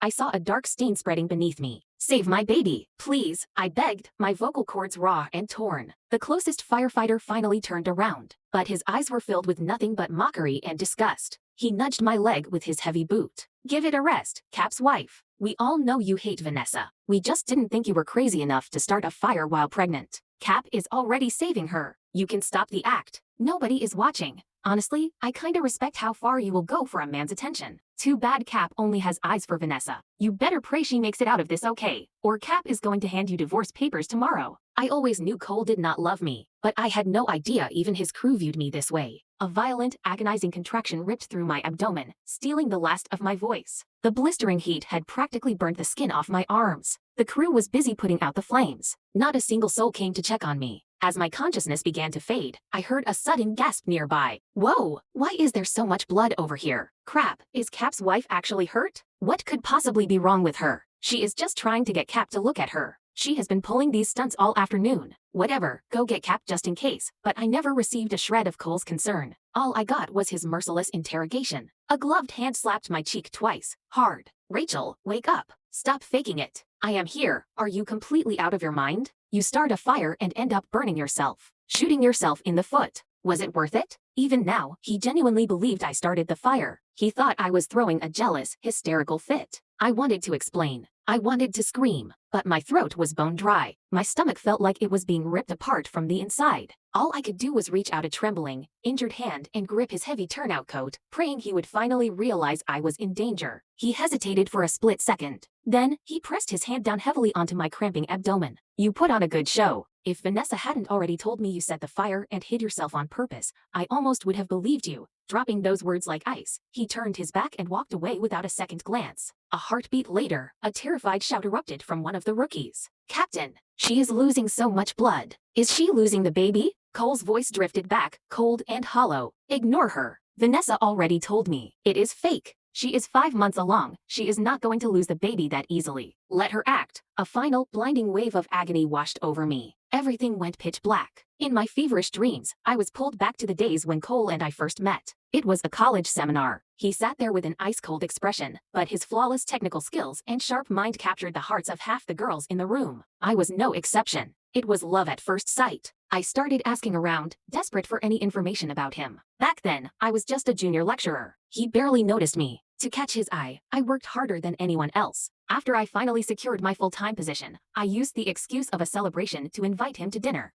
I saw a dark stain spreading beneath me. Save my baby, please, I begged, my vocal cords raw and torn. The closest firefighter finally turned around, but his eyes were filled with nothing but mockery and disgust. He nudged my leg with his heavy boot. Give it a rest, Cap's wife. We all know you hate Vanessa. We just didn't think you were crazy enough to start a fire while pregnant. Cap is already saving her. You can stop the act. Nobody is watching. Honestly, I kinda respect how far you will go for a man's attention. Too bad Cap only has eyes for Vanessa. You better pray she makes it out of this okay, or Cap is going to hand you divorce papers tomorrow. I always knew Cole did not love me, but I had no idea even his crew viewed me this way. A violent, agonizing contraction ripped through my abdomen, stealing the last of my voice. The blistering heat had practically burnt the skin off my arms. The crew was busy putting out the flames. Not a single soul came to check on me. As my consciousness began to fade, I heard a sudden gasp nearby. Whoa, why is there so much blood over here? Crap, is Cap's wife actually hurt? What could possibly be wrong with her? She is just trying to get Cap to look at her. She has been pulling these stunts all afternoon. Whatever, go get Cap just in case, but I never received a shred of Cole's concern. All I got was his merciless interrogation. A gloved hand slapped my cheek twice, hard. Rachel, wake up. Stop faking it. I am here. Are you completely out of your mind? You start a fire and end up burning yourself. Shooting yourself in the foot. Was it worth it? Even now, he genuinely believed I started the fire. He thought I was throwing a jealous, hysterical fit. I wanted to explain. I wanted to scream, but my throat was bone dry. My stomach felt like it was being ripped apart from the inside. All I could do was reach out a trembling, injured hand and grip his heavy turnout coat, praying he would finally realize I was in danger. He hesitated for a split second. Then, he pressed his hand down heavily onto my cramping abdomen. You put on a good show. If Vanessa hadn't already told me you set the fire and hid yourself on purpose, I almost would have believed you. Dropping those words like ice, he turned his back and walked away without a second glance. A heartbeat later, a terrified shout erupted from one of the rookies. Captain, she is losing so much blood. Is she losing the baby? Cole's voice drifted back, cold and hollow. Ignore her. Vanessa already told me. It is fake. She is 5 months along. She is not going to lose the baby that easily. Let her act. A final, blinding wave of agony washed over me. Everything went pitch black. In my feverish dreams, I was pulled back to the days when Cole and I first met. It was a college seminar. He sat there with an ice-cold expression, but his flawless technical skills and sharp mind captured the hearts of half the girls in the room. I was no exception. It was love at first sight. I started asking around, desperate for any information about him. Back then, I was just a junior lecturer. He barely noticed me. To catch his eye, I worked harder than anyone else. After I finally secured my full-time position, I used the excuse of a celebration to invite him to dinner.